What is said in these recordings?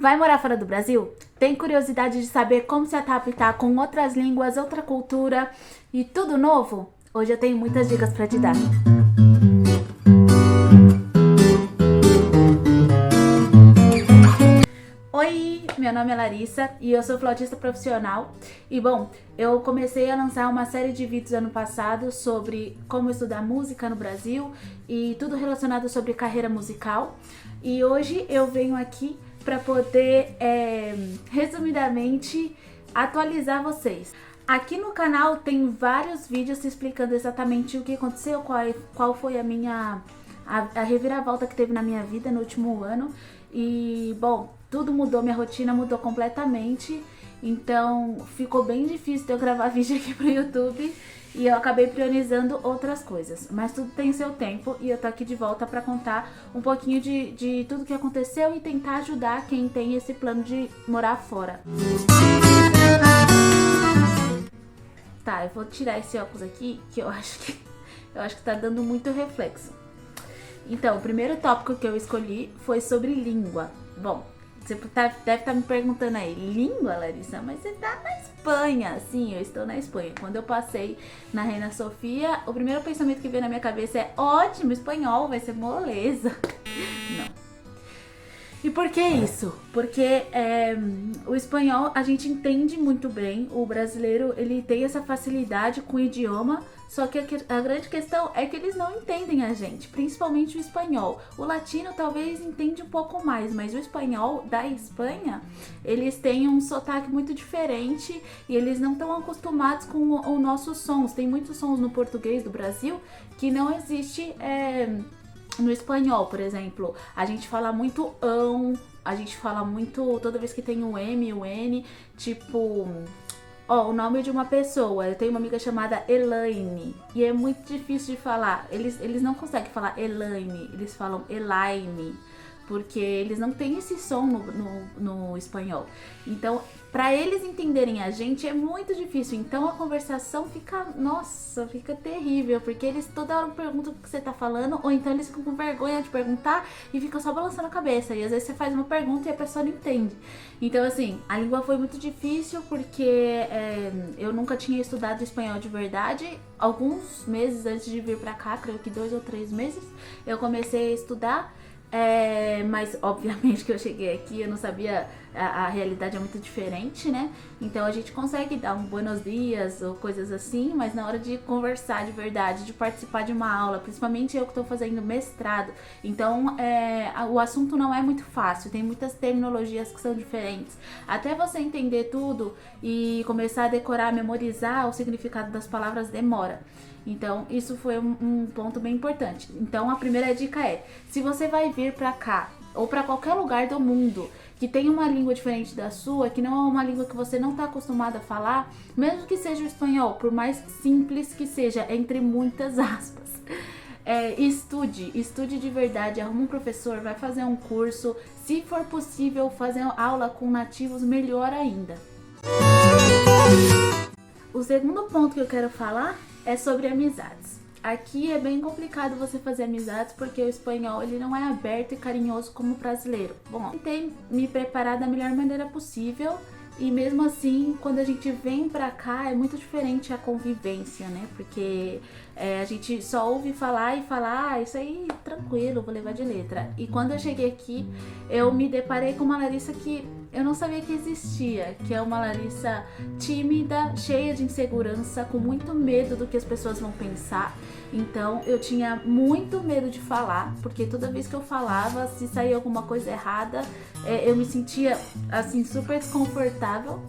Vai morar fora do Brasil? Tem curiosidade de saber como se adaptar com outras línguas, outra cultura e tudo novo? Hoje eu tenho muitas dicas para te dar. Oi, meu nome é Larissa e eu sou flautista profissional. E bom, eu comecei a lançar uma série de vídeos ano passado sobre como estudar música no Brasil e tudo relacionado sobre carreira musical. E hoje eu venho aqui para poder, resumidamente, atualizar vocês. Aqui no canal tem vários vídeos explicando exatamente o que aconteceu, qual foi a reviravolta que teve na minha vida no último ano. E, bom, tudo mudou, minha rotina mudou completamente, então ficou bem difícil de eu gravar vídeo aqui pro YouTube e eu acabei priorizando outras coisas. Mas tudo tem seu tempo e eu tô aqui de volta pra contar um pouquinho de tudo que aconteceu e tentar ajudar quem tem esse plano de morar fora. Tá, eu vou tirar esse óculos aqui, que eu acho que tá dando muito reflexo. Então, o primeiro tópico que eu escolhi foi sobre língua. Bom, você deve estar me perguntando aí, língua, Larissa? Mas você tá na Espanha. Sim, eu estou na Espanha. Quando eu passei na Reina Sofia, o primeiro pensamento que veio na minha cabeça é: ótimo, espanhol, vai ser moleza. Não. E por que isso? Porque o espanhol a gente entende muito bem, o brasileiro ele tem essa facilidade com o idioma, só que a grande questão é que eles não entendem a gente, principalmente o espanhol. O latino talvez entende um pouco mais, mas o espanhol da Espanha, eles têm um sotaque muito diferente e eles não estão acostumados com os nossos sons. Tem muitos sons no português do Brasil que não existe no espanhol, por exemplo. A gente fala muito a gente fala muito, toda vez que tem o M, o N, tipo, o nome de uma pessoa. Eu tenho uma amiga chamada Elaine e é muito difícil de falar. Eles não conseguem falar Elaine, eles falam Elaine, porque eles não têm esse som no espanhol. Então, para eles entenderem a gente é muito difícil. Então a conversação fica terrível, porque eles toda hora perguntam o que você tá falando, ou então eles ficam com vergonha de perguntar e ficam só balançando a cabeça. E às vezes você faz uma pergunta e a pessoa não entende. Então, assim, a língua foi muito difícil porque eu nunca tinha estudado espanhol de verdade. Alguns meses antes de vir pra cá, creio que 2 ou 3 meses, eu comecei a estudar. Mas obviamente que eu cheguei aqui, eu não sabia, a realidade é muito diferente, né? Então a gente consegue dar um buenos dias ou coisas assim, mas na hora de conversar de verdade, de participar de uma aula, principalmente eu que estou fazendo mestrado, então o assunto não é muito fácil, tem muitas terminologias que são diferentes. Até você entender tudo e começar a decorar, memorizar o significado das palavras demora. Então, isso foi um ponto bem importante. Então, a primeira dica é: se você vai vir pra cá ou pra qualquer lugar do mundo que tem uma língua diferente da sua, que não é uma língua que você não tá acostumado a falar, mesmo que seja o espanhol, por mais simples que seja, entre muitas aspas, estude de verdade, arruma um professor, vai fazer um curso, se for possível fazer aula com nativos, melhor ainda. O segundo ponto que eu quero falar é sobre amizades. Aqui é bem complicado você fazer amizades porque o espanhol ele não é aberto e carinhoso como o brasileiro. Bom, eu tentei me preparar da melhor maneira possível e mesmo assim, quando a gente vem pra cá é muito diferente a convivência, né? Porque a gente só ouve falar e falar, isso aí tranquilo, vou levar de letra. E quando eu cheguei aqui, eu me deparei com uma Larissa que eu não sabia que existia, que é uma Larissa tímida, cheia de insegurança, com muito medo do que as pessoas vão pensar. Então eu tinha muito medo de falar, porque toda vez que eu falava, se saía alguma coisa errada, eu me sentia assim super desconfortável.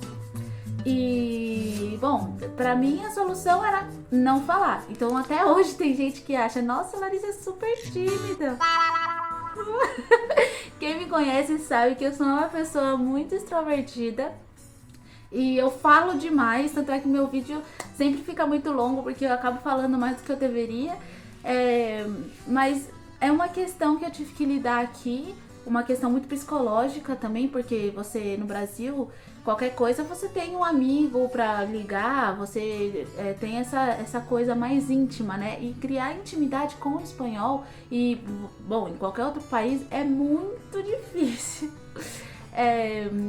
E, bom, pra mim a solução era não falar. Então até hoje tem gente que acha: nossa, a Larissa é super tímida. Quem me conhece sabe que eu sou uma pessoa muito extrovertida e eu falo demais, tanto é que meu vídeo sempre fica muito longo porque eu acabo falando mais do que eu deveria. Mas é uma questão que eu tive que lidar aqui, uma questão muito psicológica também, porque você no Brasil, qualquer coisa você tem um amigo pra ligar, você tem essa coisa mais íntima, né? E criar intimidade com o espanhol e, bom, em qualquer outro país é muito difícil.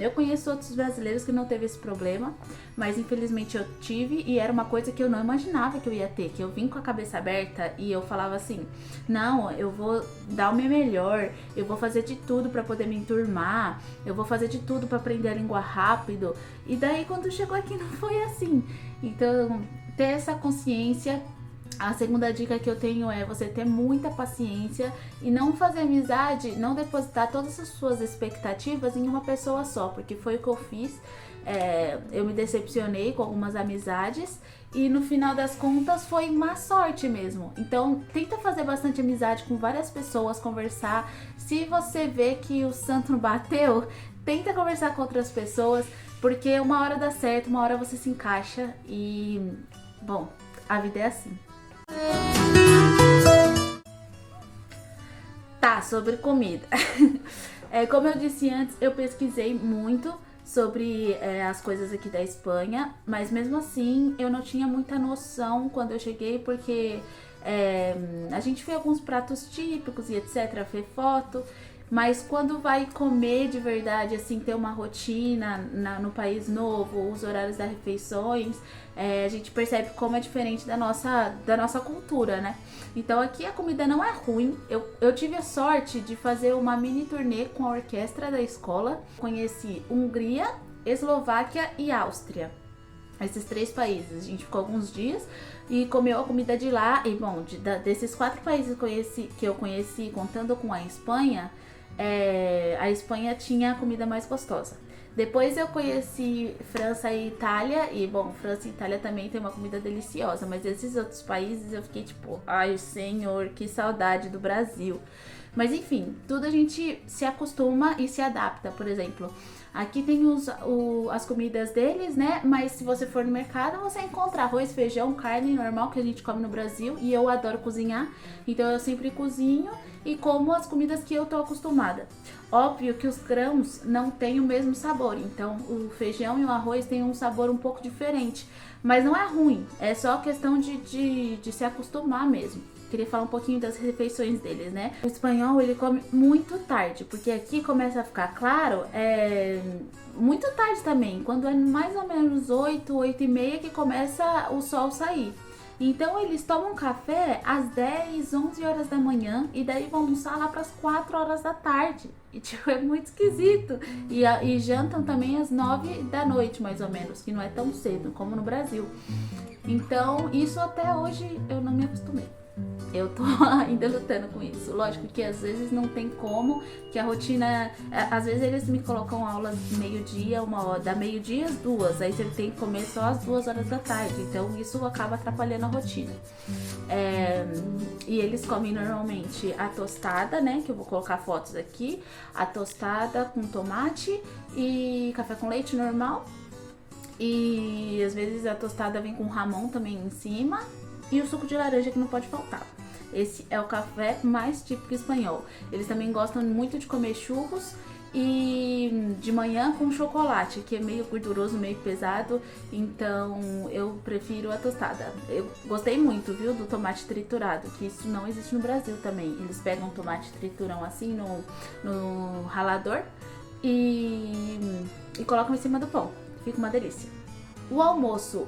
eu conheço outros brasileiros que não teve esse problema, mas infelizmente eu tive, e era uma coisa que eu não imaginava que eu ia ter, que eu vim com a cabeça aberta e eu falava assim, não, eu vou dar o meu melhor, eu vou fazer de tudo pra poder me enturmar, eu vou fazer de tudo pra aprender a língua rápido, e daí quando chegou aqui não foi assim. Então, ter essa consciência. A segunda dica que eu tenho é você ter muita paciência e não fazer amizade, não depositar todas as suas expectativas em uma pessoa só, porque foi o que eu fiz. Eu me decepcionei com algumas amizades e no final das contas foi má sorte mesmo. Então tenta fazer bastante amizade com várias pessoas, conversar. Se você vê que o santo não bateu, tenta conversar com outras pessoas, porque uma hora dá certo, uma hora você se encaixa e, bom, a vida é assim. Tá, sobre comida. Como eu disse antes, eu pesquisei muito sobre as coisas aqui da Espanha, mas mesmo assim eu não tinha muita noção quando eu cheguei, porque a gente vê alguns pratos típicos e etc, vê foto, mas quando vai comer de verdade, assim, ter uma rotina no país novo, os horários das refeições, a gente percebe como é diferente da nossa cultura, né? Então aqui a comida não é ruim. Eu tive a sorte de fazer uma mini turnê com a orquestra da escola. Conheci Hungria, Eslováquia e Áustria. Esses 3 países. A gente ficou alguns dias e comeu a comida de lá. E bom, desses 4 países que eu conheci, contando com a Espanha, a Espanha tinha a comida mais gostosa. Depois eu conheci França e Itália, e bom, França e Itália também tem uma comida deliciosa, mas esses outros países eu fiquei tipo, ai senhor, que saudade do Brasil. Mas enfim, tudo a gente se acostuma e se adapta. Por exemplo, aqui tem as comidas deles, né? Mas se você for no mercado, você encontra arroz, feijão, carne normal que a gente come no Brasil. E eu adoro cozinhar, então eu sempre cozinho e como as comidas que eu tô acostumada. Óbvio que os grãos não têm o mesmo sabor, então o feijão e o arroz têm um sabor um pouco diferente. Mas não é ruim, é só questão de se acostumar mesmo. Queria falar um pouquinho das refeições deles, né? O espanhol, ele come muito tarde, porque aqui começa a ficar claro, muito tarde também, quando é mais ou menos 8, 8 e meia que começa o sol sair. Então eles tomam café às 10, 11 horas da manhã e daí vão almoçar lá para as 4 horas da tarde. E tipo, é muito esquisito. E jantam também às 9 da noite, mais ou menos, que não é tão cedo como no Brasil. Então isso até hoje eu não me acostumei. Eu tô ainda lutando com isso. Lógico que às vezes não tem como, que a rotina... Às vezes eles me colocam aulas meio-dia, 1 hora, da meio-dia às 2. Aí você tem que comer só às 2 horas da tarde. Então isso acaba atrapalhando a rotina. E eles comem normalmente a tostada, né? Que eu vou colocar fotos aqui. A tostada com tomate e café com leite normal. E às vezes a tostada vem com Ramon também em cima. E o suco de laranja que não pode faltar. Esse é o café mais típico espanhol. Eles também gostam muito de comer churros e de manhã com chocolate, que é meio gorduroso, meio pesado. Então eu prefiro a tostada. Eu gostei muito, viu, do tomate triturado, que isso não existe no Brasil também. Eles pegam tomate trituram assim no ralador e colocam em cima do pão. Fica uma delícia. O almoço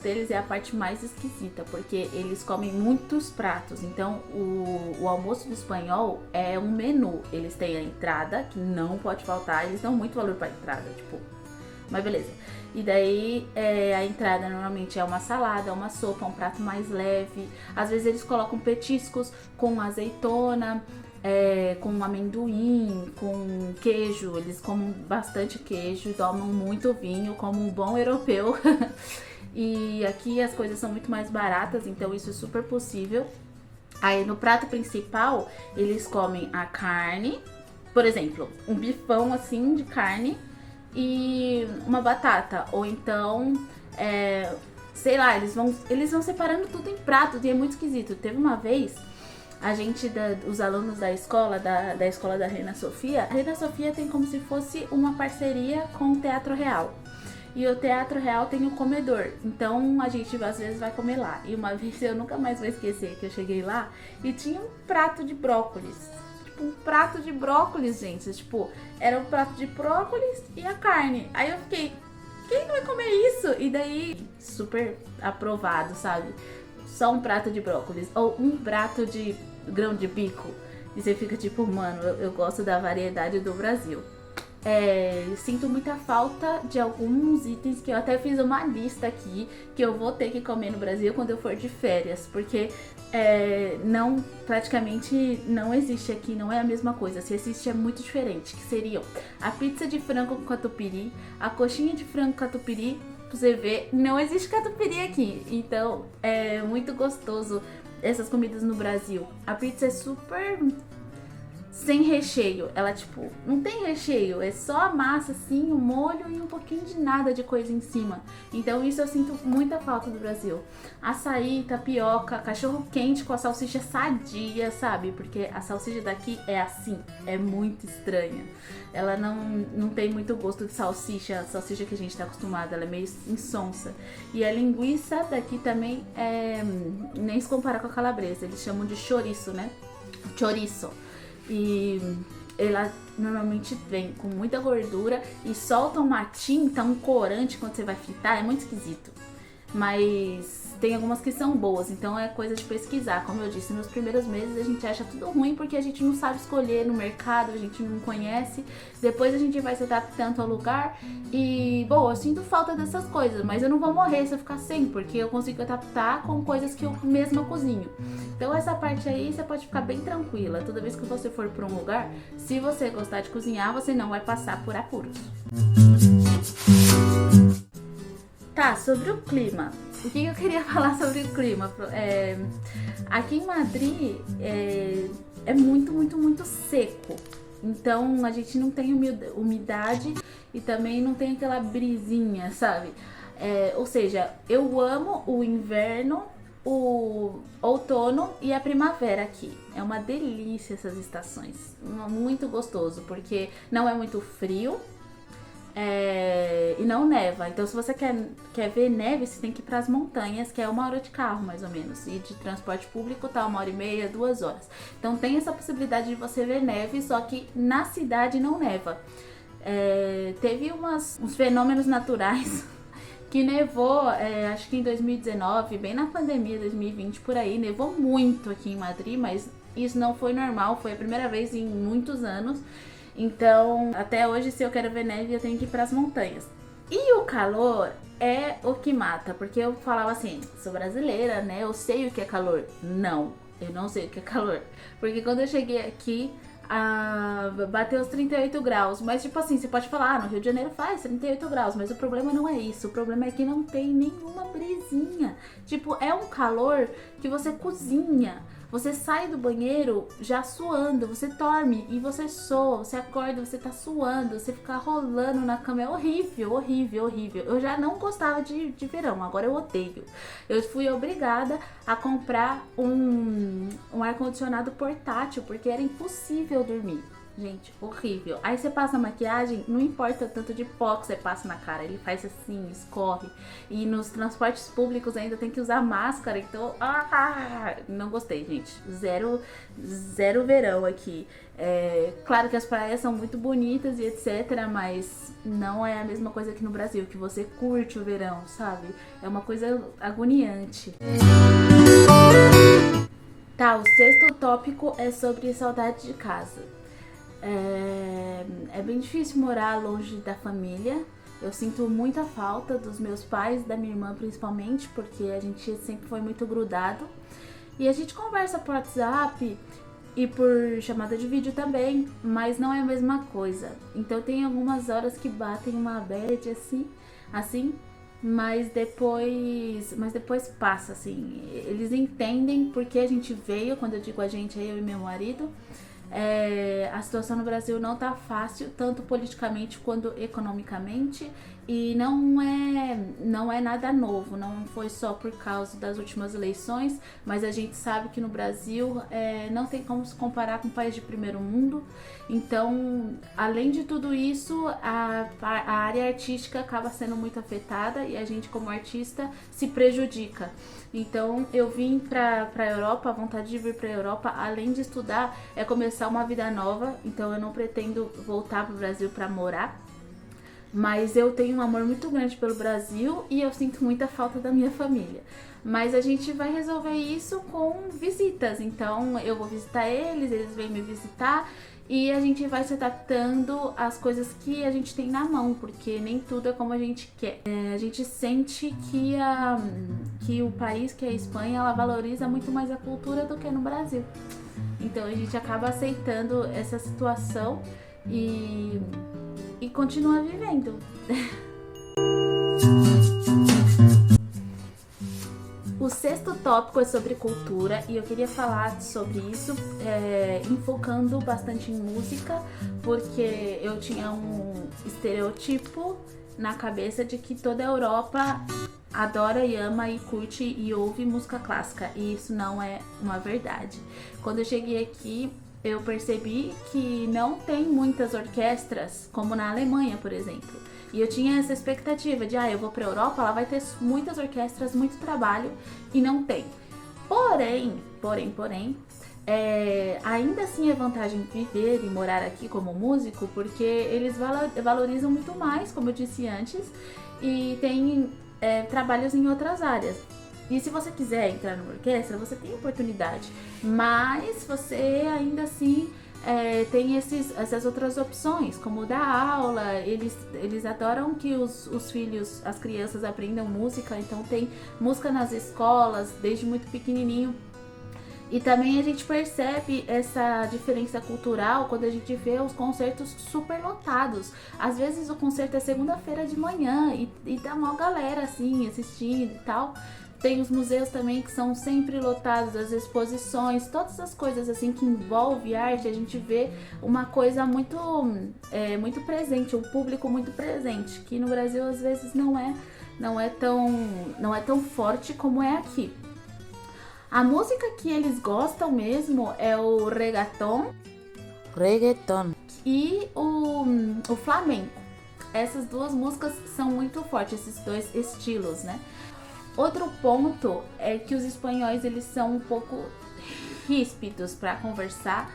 deles é a parte mais esquisita, porque eles comem muitos pratos. Então, o almoço do espanhol é um menu. Eles têm a entrada, que não pode faltar. Eles dão muito valor pra entrada, tipo... Mas beleza. E daí, a entrada normalmente é uma salada, uma sopa, um prato mais leve. Às vezes eles colocam petiscos com azeitona... com amendoim, com queijo. Eles comem bastante queijo, tomam muito vinho, como um bom europeu. E aqui as coisas são muito mais baratas, então isso é super possível. Aí no prato principal, eles comem a carne, por exemplo, um bifão assim de carne e uma batata. Ou então, sei lá, eles vão separando tudo em pratos e é muito esquisito. Teve uma vez... A gente, os alunos da escola da Reina Sofia, a Reina Sofia tem como se fosse uma parceria com o Teatro Real. E o Teatro Real tem um comedor, então a gente às vezes vai comer lá. E uma vez eu nunca mais vou esquecer que eu cheguei lá e tinha um prato de brócolis. tipo, um prato de brócolis, gente. Tipo, era um prato de brócolis e a carne. Aí eu fiquei, quem vai comer isso? E daí, super aprovado, sabe? Só um prato de brócolis ou um prato de grão de bico. E você fica tipo, mano, eu gosto da variedade do Brasil. Sinto muita falta de alguns itens que eu até fiz uma lista aqui que eu vou ter que comer no Brasil quando eu for de férias, porque não, praticamente não existe aqui, não é a mesma coisa. Se existe é muito diferente, que seriam a pizza de frango com catupiry, a coxinha de frango com catupiry. Pra você ver, não existe catupiry aqui, então é muito gostoso essas comidas no Brasil. A pizza é super sem recheio, ela tipo, não tem recheio, é só a massa assim, o molho e um pouquinho de nada de coisa em cima. Então isso eu sinto muita falta do Brasil. Açaí, tapioca, cachorro quente com a salsicha sadia, sabe? Porque a salsicha daqui é assim, é muito estranha. Ela não tem muito gosto de salsicha, a salsicha que a gente tá acostumado, ela é meio insonsa. E a linguiça daqui também nem se compara com a calabresa, eles chamam de chouriço, né? Chouriço. E ela normalmente vem com muita gordura e solta uma tinta, um corante quando você vai fritar, é muito esquisito. Mas tem algumas que são boas, então é coisa de pesquisar. Como eu disse, nos primeiros meses a gente acha tudo ruim porque a gente não sabe escolher no mercado, a gente não conhece. Depois a gente vai se adaptando ao lugar e, bom, eu sinto falta dessas coisas, mas eu não vou morrer se eu ficar sem, porque eu consigo adaptar com coisas que eu mesma cozinho. Então essa parte aí você pode ficar bem tranquila. Toda vez que você for para um lugar, se você gostar de cozinhar, você não vai passar por apuros. Tá, sobre o clima. O que eu queria falar sobre o clima? Aqui em Madrid é muito, muito, muito seco. Então a gente não tem umidade e também não tem aquela brisinha, sabe? Ou seja, eu amo o inverno, o outono e a primavera aqui. É uma delícia essas estações. Muito gostoso, porque não é muito frio. E não neva. Então se você quer ver neve, você tem que ir para as montanhas, que é 1 hora de carro mais ou menos. E de transporte público tá 1h30, 2 horas. Então tem essa possibilidade de você ver neve, só que na cidade não neva. Teve uns fenômenos naturais que nevou, acho que em 2019, bem na pandemia, 2020 por aí, nevou muito aqui em Madrid, mas isso não foi normal, foi a primeira vez em muitos anos. Então, até hoje, se eu quero ver neve, eu tenho que ir para as montanhas. E o calor é o que mata, porque eu falava assim, sou brasileira, né? Eu sei o que é calor. Não, eu não sei o que é calor. Porque quando eu cheguei aqui, bateu os 38 graus. Mas tipo assim, você pode falar, no Rio de Janeiro faz 38 graus, mas o problema não é isso. O problema é que não tem nenhuma brisinha. Tipo, é um calor que você cozinha. Você sai do banheiro já suando, você dorme e você soa, você acorda, você tá suando, você fica rolando na cama, é horrível, horrível, horrível. Eu já não gostava de verão, agora eu odeio. Eu fui obrigada a comprar um ar-condicionado portátil, porque era impossível dormir. Gente, horrível. Aí você passa a maquiagem, não importa o tanto de pó que você passa na cara, ele faz assim, escorre. E nos transportes públicos ainda tem que usar máscara, então... não gostei, gente. Zero verão aqui. Claro que as praias são muito bonitas e etc, mas não é a mesma coisa que no Brasil, que você curte o verão, sabe? É uma coisa agoniante. Tá, o 6º tópico é sobre saudade de casa. É bem difícil morar longe da família. Eu sinto muita falta dos meus pais, da minha irmã principalmente, porque a gente sempre foi muito grudado. E a gente conversa por WhatsApp e por chamada de vídeo também, mas não é a mesma coisa. Então tem algumas horas que batem uma bad assim, mas depois passa, assim. Eles entendem porque a gente veio, quando eu digo a gente, é eu e meu marido. A situação no Brasil não tá fácil, tanto politicamente quanto economicamente, e não é nada novo, não foi só por causa das últimas eleições, mas a gente sabe que no Brasil não tem como se comparar com um país de primeiro mundo. Então, além de tudo isso, a área artística acaba sendo muito afetada e a gente como artista se prejudica. Então eu vim pra Europa, a vontade de vir pra Europa, além de estudar, é começar começar uma vida nova, então eu não pretendo voltar pro Brasil pra morar. Mas eu tenho um amor muito grande pelo Brasil e eu sinto muita falta da minha família. Mas a gente vai resolver isso com visitas. Então eu vou visitar eles, eles vêm me visitar e a gente vai se adaptando às coisas que a gente tem na mão, porque nem tudo é como a gente quer. A gente sente que o país, que é a Espanha, ela valoriza muito mais a cultura do que no Brasil. Então a gente acaba aceitando essa situação e continua vivendo. O sexto tópico é sobre cultura e eu queria falar sobre isso, enfocando bastante em música, porque eu tinha um estereotipo na cabeça de que toda a Europa adora e ama e curte e ouve música clássica, e isso não é uma verdade. Quando eu cheguei aqui, eu percebi que não tem muitas orquestras, como na Alemanha, por exemplo. E eu tinha essa expectativa de, eu vou pra Europa, ela vai ter muitas orquestras, muito trabalho, e não tem. Porém, ainda assim é vantagem viver e morar aqui como músico, porque eles valorizam muito mais, como eu disse antes, e tem trabalhos em outras áreas. E se você quiser entrar numa orquestra, você tem oportunidade, mas você ainda assim tem essas outras opções, como dar aula. Eles adoram que os filhos, as crianças aprendam música, então tem música nas escolas, desde muito pequenininho. E também a gente percebe essa diferença cultural quando a gente vê os concertos super lotados. Às vezes o concerto é segunda-feira de manhã e dá uma galera assim assistindo e tal. Tem os museus também que são sempre lotados, as exposições, todas as coisas assim que envolve arte, a gente vê uma coisa muito presente, um público muito presente, que no Brasil às vezes não é tão forte como é aqui. A música que eles gostam mesmo é o reggaeton e o flamenco. Essas duas músicas são muito fortes, esses dois estilos, né? Outro ponto é que os espanhóis, eles são um pouco ríspidos para conversar,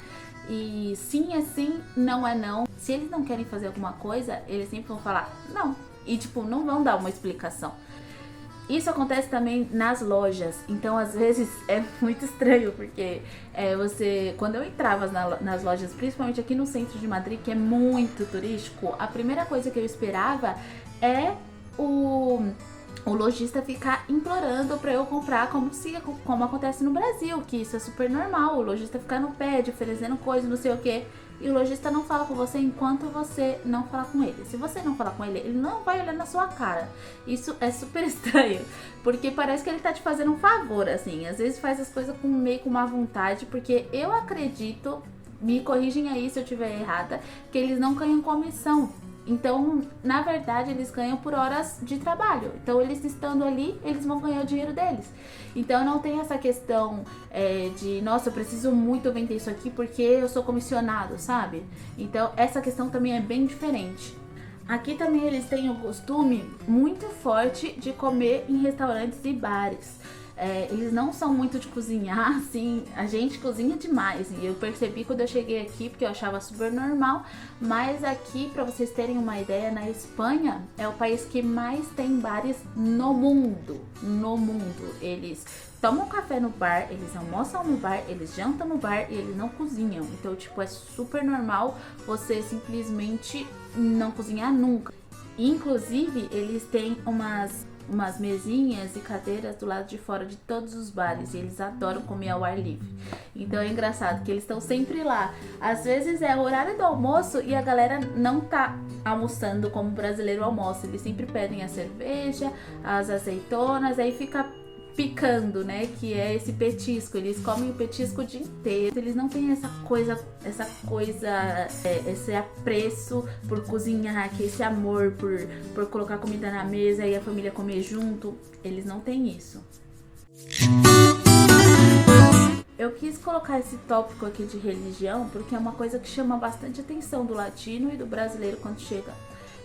e sim é sim, não é não. Se eles não querem fazer alguma coisa, eles sempre vão falar não, e não vão dar uma explicação. Isso acontece também nas lojas, então às vezes é muito estranho, porque quando eu entrava nas lojas, principalmente aqui no centro de Madrid, que é muito turístico, a primeira coisa que eu esperava é o lojista ficar implorando pra eu comprar, como acontece no Brasil, que isso é super normal, o lojista ficar no pé, oferecendo coisa, não sei o que, e o lojista não fala com você enquanto você não falar com ele. Se você não falar com ele, ele não vai olhar na sua cara. Isso é super estranho, porque parece que ele tá te fazendo um favor, assim, às vezes faz as coisas meio com má vontade, porque eu acredito, me corrigem aí se eu estiver errada, que eles não ganham comissão. Então, na verdade, eles ganham por horas de trabalho. Então, eles estando ali, eles vão ganhar o dinheiro deles. Então, não tem essa questão de, nossa, eu preciso muito vender isso aqui porque eu sou comissionado, sabe? Então, essa questão também é bem diferente. Aqui também eles têm um costume muito forte de comer em restaurantes e bares. Eles não são muito de cozinhar, assim, a gente cozinha demais, e eu percebi quando eu cheguei aqui, porque eu achava super normal, mas aqui, pra vocês terem uma ideia, na Espanha é o país que mais tem bares no mundo, eles tomam café no bar, eles almoçam no bar, eles jantam no bar e eles não cozinham, então tipo, é super normal você simplesmente não cozinhar nunca. Inclusive, eles têm umas mesinhas e cadeiras do lado de fora de todos os bares, e eles adoram comer ao ar livre. Então é engraçado que eles estão sempre lá. Às vezes é o horário do almoço e a galera não tá almoçando como o brasileiro almoça. Eles sempre pedem a cerveja, as azeitonas, aí fica picando, né, que é esse petisco. Eles comem o petisco o dia inteiro. Eles não têm essa coisa, esse apreço por cozinhar, que esse amor por colocar comida na mesa e a família comer junto. Eles não têm isso. Eu quis colocar esse tópico aqui de religião porque é uma coisa que chama bastante atenção do latino e do brasileiro quando chega.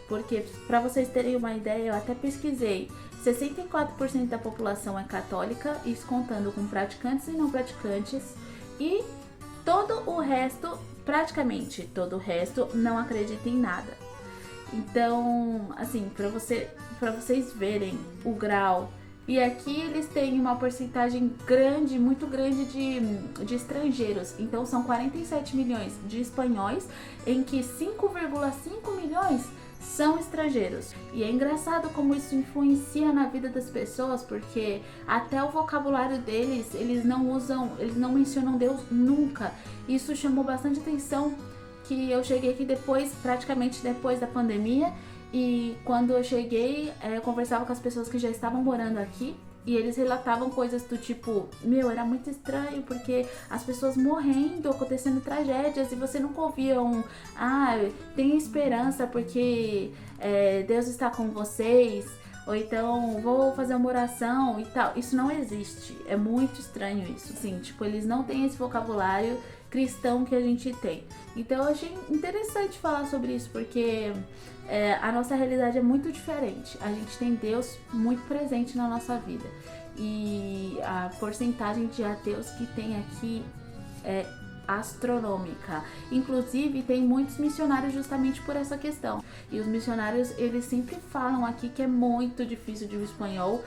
Porque, para vocês terem uma ideia, eu até pesquisei, 64% da população é católica, isso contando com praticantes e não praticantes, e todo o resto praticamente todo o resto não acredita em nada. Então, assim, para vocês verem o grau. E aqui eles têm uma porcentagem grande, muito grande de estrangeiros. Então são 47 milhões de espanhóis, em que 5,5 milhões são estrangeiros. E é engraçado como isso influencia na vida das pessoas, porque até o vocabulário deles, eles não mencionam Deus nunca. Isso chamou bastante atenção, que eu cheguei aqui praticamente depois da pandemia. E quando eu cheguei, eu conversava com as pessoas que já estavam morando aqui e eles relatavam coisas do tipo, era muito estranho porque as pessoas morrendo, acontecendo tragédias e você nunca ouvia tenha esperança porque Deus está com vocês, ou então vou fazer uma oração e tal. Isso não existe, é muito estranho isso, assim, tipo, eles não têm esse vocabulário cristão que a gente tem. Então eu achei interessante falar sobre isso, porque a nossa realidade é muito diferente. A gente tem Deus muito presente na nossa vida. E a porcentagem de ateus que tem aqui é astronômica. Inclusive, tem muitos missionários justamente por essa questão. E os missionários, eles sempre falam aqui que é muito difícil de um espanhol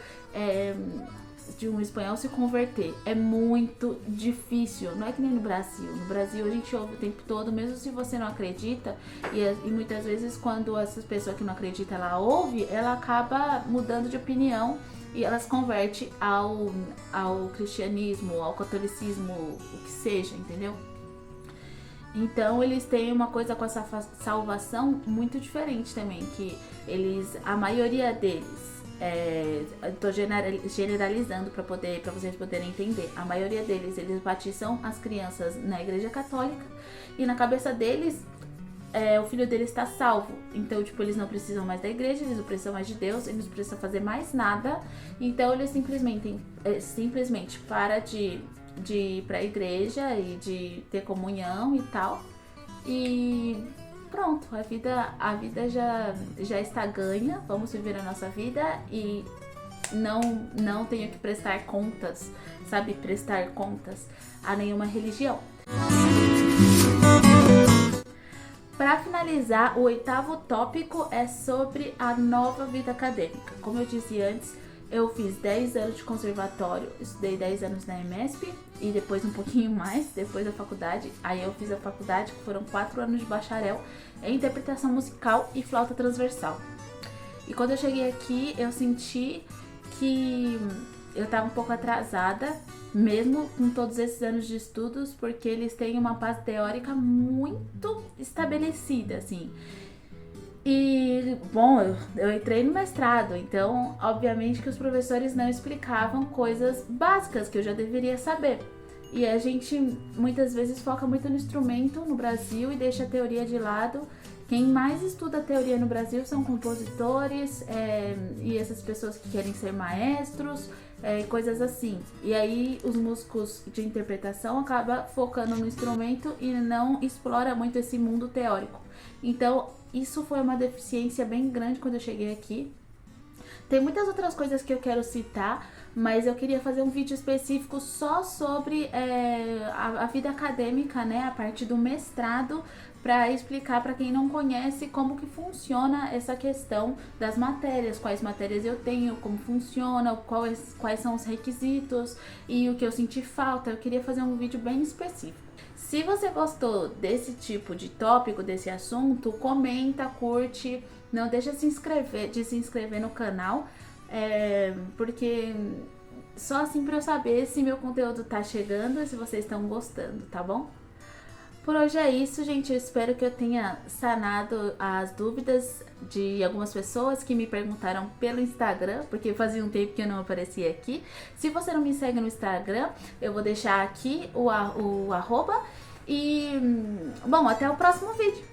se converter. É muito difícil. Não é que nem no Brasil. No Brasil a gente ouve o tempo todo, mesmo se você não acredita. E muitas vezes quando essa pessoa que não acredita, ela ouve, ela acaba mudando de opinião e ela se converte ao cristianismo, ao catolicismo, o que seja, entendeu? Então eles têm uma coisa com essa salvação muito diferente também, que a maioria deles, tô generalizando para vocês poderem entender. A maioria deles, eles batizam as crianças na igreja católica e na cabeça deles, o filho deles está salvo. Então, tipo, eles não precisam mais da igreja, eles não precisam mais de Deus, eles não precisam fazer mais nada. Então, eles simplesmente para de ir para a igreja e de ter comunhão e tal. E pronto, a vida já está ganha. Vamos viver a nossa vida e não tenho que prestar contas, prestar contas a nenhuma religião. Para finalizar, o 8º tópico é sobre a nova vida acadêmica. Como eu disse antes, eu fiz 10 anos de conservatório, estudei 10 anos na EMESP e depois um pouquinho mais, depois da faculdade. Aí eu fiz a faculdade, que foram 4 anos de bacharel em interpretação musical e flauta transversal. E quando eu cheguei aqui, eu senti que eu estava um pouco atrasada, mesmo com todos esses anos de estudos, porque eles têm uma base teórica muito estabelecida, assim. E, bom, eu entrei no mestrado, então, obviamente que os professores não explicavam coisas básicas que eu já deveria saber. E a gente, muitas vezes, foca muito no instrumento no Brasil e deixa a teoria de lado. Quem mais estuda teoria no Brasil são compositores e essas pessoas que querem ser maestros, coisas assim. E aí os músicos de interpretação acabam focando no instrumento e não explora muito esse mundo teórico. Então isso foi uma deficiência bem grande quando eu cheguei aqui. Tem muitas outras coisas que eu quero citar, mas eu queria fazer um vídeo específico só sobre a vida acadêmica, né, a parte do mestrado, para explicar para quem não conhece como que funciona essa questão das matérias, quais matérias eu tenho, como funciona, quais são os requisitos e o que eu senti falta. Eu queria fazer um vídeo bem específico. Se você gostou desse tipo de tópico, desse assunto, comenta, curte, não deixa de se inscrever no canal, porque só assim para eu saber se meu conteúdo tá chegando e se vocês estão gostando, tá bom? Por hoje é isso, gente. Eu espero que eu tenha sanado as dúvidas de algumas pessoas que me perguntaram pelo Instagram, porque fazia um tempo que eu não aparecia aqui. Se você não me segue no Instagram, eu vou deixar aqui o arroba. E, bom, até o próximo vídeo.